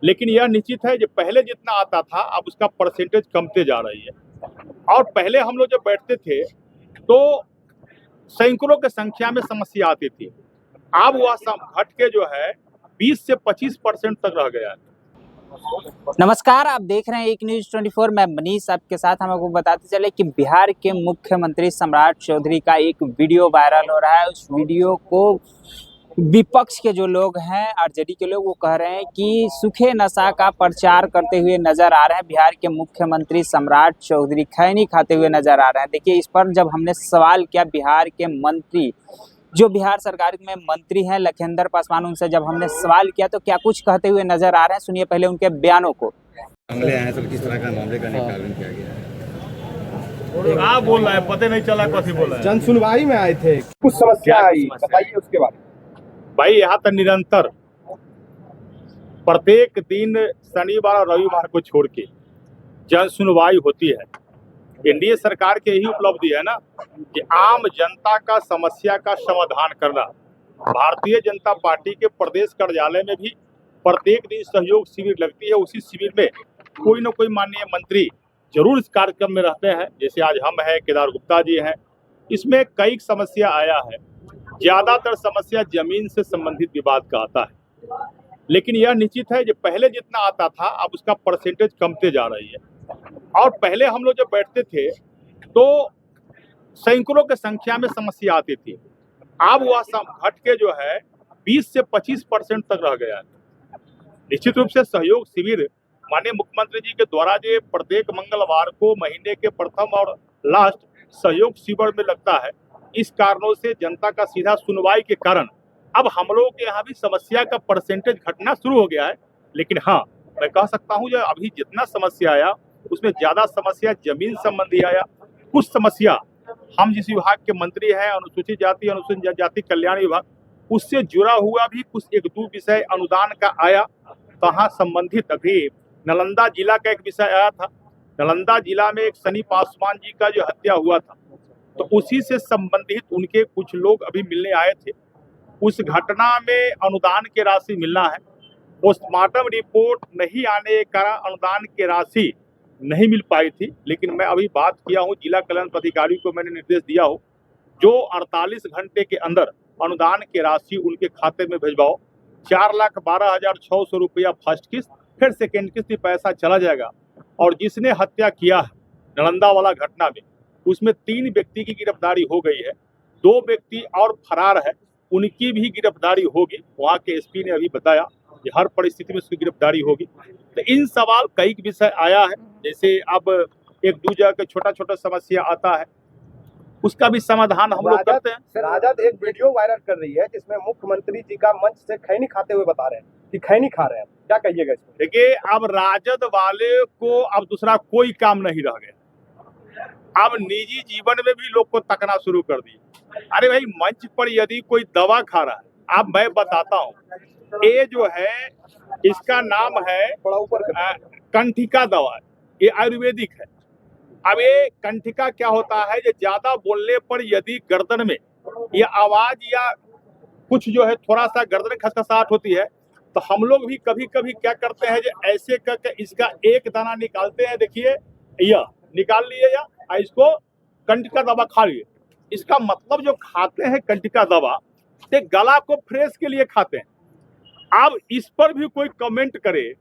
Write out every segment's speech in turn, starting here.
लेकिन यह निश्चित है कि पहले जितना आता था अब उसका परसेंटेज कमते जा रही है। और पहले हम लोग जब बैठते थे तो सैकड़ों की संख्या में समस्या आती थी। अब वह घट के जो है 20 से 25% तक रह गया है। नमस्कार, आप देख रहे हैं एक न्यूज 24। मैं मनीष आपके साथ। हम आपको बताते चले कि बिहार के मुख्यमंत्री सम्राट चौधरी का एक वीडियो वायरल हो रहा है। उस वीडियो को विपक्ष के जो लोग हैं, आरजेडी के लोग, वो कह रहे हैं कि सूखे नशा का प्रचार करते हुए नजर आ रहे हैं। बिहार के मुख्यमंत्री सम्राट चौधरी खैनी खाते हुए नजर आ रहे हैं। देखिए, इस पर जब हमने सवाल किया बिहार के मंत्री, जो बिहार सरकार में मंत्री हैं लखिंदर पासवान, उनसे जब हमने सवाल किया तो क्या कुछ कहते हुए नजर आ रहे हैं। सुनिए पहले उनके बयानों को। मामले आए तो किस तरह का मामले का निष्पादन किया गया है? क्या बोल रहा है पता नहीं चला, कथी बोल रहा है। जन सुनवाई में आए थे, कुछ समस्या आई, बताइए उसके बारे में। भाई यहाँ तो निरंतर प्रत्येक दिन शनिवार और रविवार को छोड़ के जन सुनवाई होती है। एनडीए सरकार की यही उपलब्धि है ना कि आम जनता का समस्या का समाधान करना। भारतीय जनता पार्टी के प्रदेश कार्यालय में भी प्रत्येक दिन सहयोग शिविर लगती है। उसी शिविर में कोई न कोई माननीय मंत्री जरूर इस कार्यक्रम में रहते हैं। जैसे आज हम हैं, केदार गुप्ता जी हैं। इसमें कई समस्या आया है। ज्यादातर समस्या जमीन से संबंधित विवाद का आता है। लेकिन यह निश्चित है कि पहले जितना आता था अब उसका परसेंटेज कमते जा रही है। और पहले हम लोग जब बैठते थे तो सैकड़ों की संख्या में समस्या आती थी। अब वह घट के जो है 20 से 25% तक रह गया है। निश्चित रूप से सहयोग शिविर माननीय मुख्यमंत्री जी के द्वारा जो प्रत्येक मंगलवार को महीने के प्रथम और लास्ट सहयोग शिविर में लगता है, इस कारणों से जनता का सीधा सुनवाई के कारण अब हम लोगों के यहाँ भी समस्या का परसेंटेज घटना शुरू हो गया है। लेकिन हाँ, मैं कह सकता हूँ जो अभी जितना समस्या आया उसमें ज्यादा समस्या जमीन संबंधी आया। कुछ समस्या हम जिस विभाग के मंत्री हैं, अनुसूचित जाति अनुसूचित जनजाति कल्याण विभाग, उससे जुड़ा हुआ भी कुछ एक दो विषय अनुदान का आया। कहाँ संबंधित अभी नालंदा जिला का एक विषय आया था। नालंदा जिला में एक सनी पासवान जी का जो हत्या हुआ था, तो उसी से संबंधित उनके कुछ लोग अभी मिलने आए थे। उस घटना में अनुदान की राशि मिलना है। पोस्टमार्टम रिपोर्ट नहीं आने के कारण अनुदान की राशि नहीं मिल पाई थी। लेकिन मैं अभी बात किया हूँ, जिला कल्याण पदाधिकारी को मैंने निर्देश दिया हो जो 48 घंटे के अंदर अनुदान की राशि उनके खाते में भिजवाओ। 4,12,600 रुपया फर्स्ट किस्त, फिर सेकेंड किस्त पैसा चला जाएगा। और जिसने हत्या किया है नालंदा वाला घटना में, उसमें 3 व्यक्ति की गिरफ्तारी हो गई है। 2 व्यक्ति और फरार है, उनकी भी गिरफ्तारी होगी। वहाँ के एसपी ने अभी बताया कि हर परिस्थिति में उसकी गिरफ्तारी होगी। तो इन सवाल कई विषय आया है। जैसे अब एक दो जगह छोटा छोटा समस्या आता है, उसका भी समाधान हम लोग करते हैं। राजद एक वीडियो वायरल कर रही है जिसमें मुख्यमंत्री जी का मंच से खैनी खाते हुए बता रहे हैं कि खैनी खा रहे हैं, क्या कहिएगा इसमें? देखिए, अब राजद वाले को अब दूसरा कोई काम नहीं रह गया। अब निजी जीवन में भी लोग को तकना शुरू कर दिए। अरे भाई, मंच पर यदि कोई दवा खा रहा है, अब मैं बताता हूँ, ये जो है इसका नाम है कंठिका दवा। ये आयुर्वेदिक है। अब ये कंठिका क्या होता है, जो ज्यादा बोलने पर यदि गर्दन में ये आवाज या कुछ जो है थोड़ा सा गर्दन खसखसाहट होती है, तो हम लोग भी कभी कभी क्या करते हैं, जो ऐसे करके इसका एक दाना निकालते हैं। देखिए, यह निकाल लिए या इसको कंठिका दवा खा लिए। इसका मतलब जो खाते हैं कंठिका दवा, ते गला को फ्रेश के लिए खाते हैं। अब इस पर भी कोई कमेंट करे,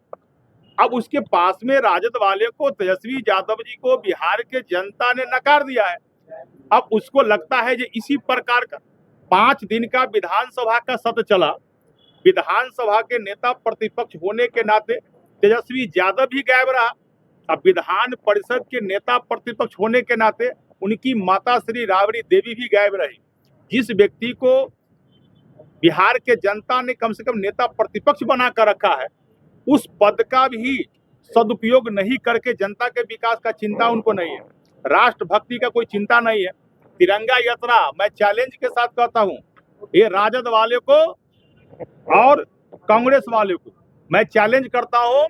अब उसके पास में राजद वाले को, तेजस्वी यादव जी को बिहार के जनता ने नकार दिया है। अब उसको लगता है कि इसी प्रकार का 5 दिन का विधानसभा का सत्र चला। विधानसभा के नेता प्रतिपक्ष होने के नाते तेजस्वी यादव भी गायब रहा। अब विधान परिषद के नेता प्रतिपक्ष होने के नाते उनकी माता श्री राबड़ी देवी भी गायब रही। जिस व्यक्ति को बिहार के जनता ने कम से कम नेता प्रतिपक्ष बना कर रखा है, उस पद का भी सदुपयोग नहीं करके जनता के विकास का चिंता उनको नहीं है, राष्ट्रभक्ति का कोई चिंता नहीं है। तिरंगा यात्रा मैं चैलेंज के साथ कहता हूं, ये राजद वाले को और कांग्रेस वाले को मैं चैलेंज करता हूं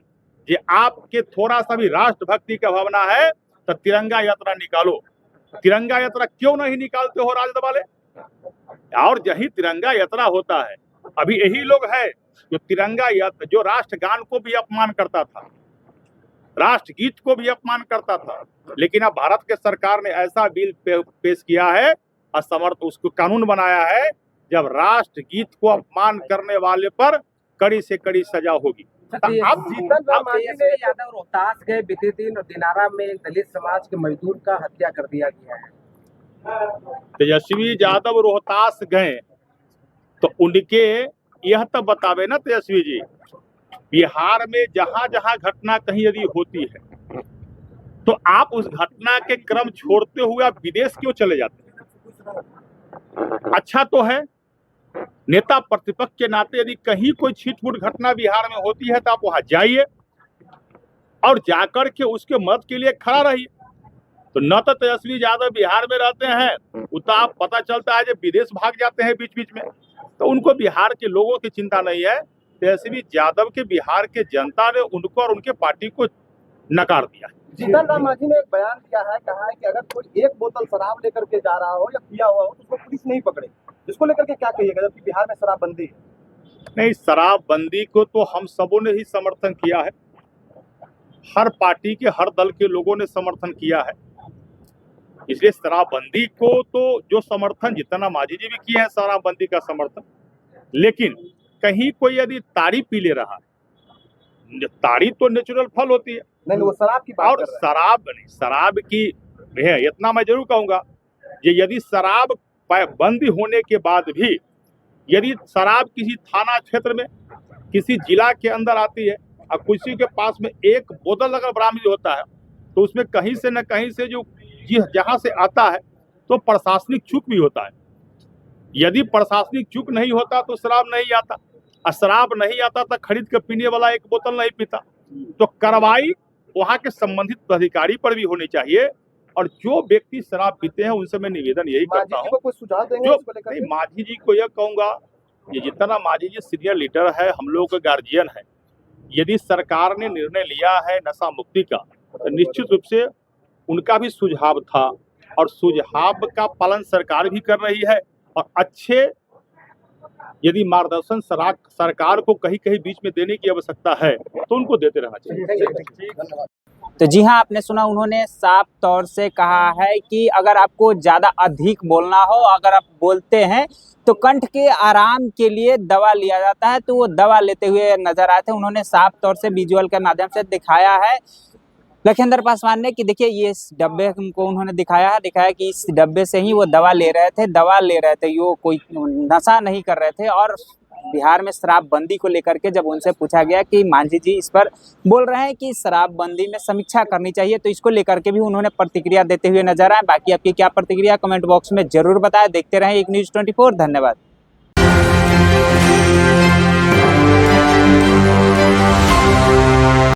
कि आपके थोड़ा सा भी राष्ट्रभक्ति का भावना है तो तिरंगा यात्रा निकालो। तिरंगा यात्रा क्यों नहीं निकालते हो राजद वाले? और यही तिरंगा यात्रा होता है। अभी यही लोग है जो तिरंगा जो राष्ट्रगान को भी अपमान करता था, राष्ट्रगीत को भी अपमान करता था, लेकिन अब भारत के सरकार ने ऐसा बिल पेश किया है, असमर्थ उसको कानून बनाया है, जब राष्ट्रगीत को अपमान करने वाले पर कड़ी से कड़ी सजा होगी। अब जीतन राम मांझी ने यादव रोहतास गए बीते दिन और दिनारा में एक दलित समाज के मजदूर का हत्या कर दिया गया है। तेजस्वी यादव रोहतास गए तो उनके यह तो बतावे ना तेजस्वी जी, बिहार में जहां जहां घटना कहीं यदि होती है तो आप उस घटना के क्रम छोड़ते हुए आप विदेश क्यों चले जाते हैं? अच्छा तो है, नेता प्रतिपक्ष के नाते यदि कहीं कोई छिटपुट घटना बिहार में होती है तो आप वहां जाइए और जाकर के उसके मदद के लिए खड़ा रहिए। तो न तो तेजस्वी यादव बिहार में रहते हैं, उतना आप पता चलता है जब विदेश भाग जाते हैं बीच बीच में, तो उनको बिहार के लोगों की चिंता नहीं है। तेजस्वी यादव के बिहार के जनता ने उनको और उनके पार्टी को नकार दिया। जीतन राम मांझी ने एक बयान दिया है, कहा है कि अगर कोई एक बोतल शराब लेकर के जा रहा हो या पिया हुआ हो तो उसको पुलिस नहीं पकड़े। इसको लेकर के क्या कहिएगा, जबकि बिहार में शराबबंदी है? नहीं, शराबबंदी को तो हम सबों ने ही समर्थन किया है, हर पार्टी के हर दल के लोगों ने समर्थन किया है, इसलिए शराबबंदी को तो जो समर्थन जीतन राम मांझी जी भी किए हैं शराबबंदी का समर्थन। लेकिन कहीं कोई यदि ताड़ी पी ले रहा है, ताड़ी तो नेचुरल फल होती है, नहीं वो शराब की बात और कर रहे हैं। शराब की है, इतना मैं जरूर कहूंगा, ये यदि शराब बंदी होने के बाद भी यदि शराब किसी थाना क्षेत्र में किसी जिला के अंदर आती है और किसी के पास में एक बोतल अगर बरामद होता है तो उसमें कहीं से न कहीं से जो जहां से आता है तो प्रशासनिक चूक भी होता है। यदि प्रशासनिक चूक नहीं होता तो शराब नहीं आता, और शराब नहीं आता तो खरीद के पीने वाला एक बोतल नहीं पीता। तो कार्रवाई वहां के संबंधित अधिकारी पर भी होनी चाहिए, और जो व्यक्ति शराब पीते हैं उनसे मैं निवेदन यही करता मांझी जी हूँ, को कोई सुझाव देंगे जो इसको लेकर के? मांझी जी को यह कहूंगा, ये जीतन राम मांझी जी सीनियर लीडर है, हम लोग के गार्जियन है। यदि सरकार ने निर्णय लिया है नशा मुक्ति का तो निश्चित रूप से उनका भी सुझाव था, और सुझाव का पालन सरकार भी कर रही है, और अच्छे यदि मार्गदर्शन सरकार को कहीं कहीं बीच में देने की आवश्यकता है तो उनको देते रहना चाहिए। तो जी हाँ, आपने सुना, उन्होंने साफ तौर से कहा है कि अगर आपको ज़्यादा अधिक बोलना हो, अगर आप बोलते हैं तो कंठ के आराम के लिए दवा लिया जाता है, तो वो दवा लेते हुए नजर आए थे। उन्होंने साफ तौर से विजुअल के माध्यम से दिखाया है लखिंदर पासवान ने कि देखिए ये इस डब्बे को उन्होंने दिखाया कि इस डब्बे से ही वो दवा ले रहे थे, वो कोई नशा नहीं कर रहे थे। और बिहार में शराबबंदी को लेकर के जब उनसे पूछा गया कि मांझी जी इस पर बोल रहे हैं कि शराबबंदी में समीक्षा करनी चाहिए, तो इसको लेकर के भी उन्होंने प्रतिक्रिया देते हुए नजर आए। बाकी आपकी क्या प्रतिक्रिया कमेंट बॉक्स में जरूर बताएं। देखते रहें एक न्यूज़ 24। धन्यवाद।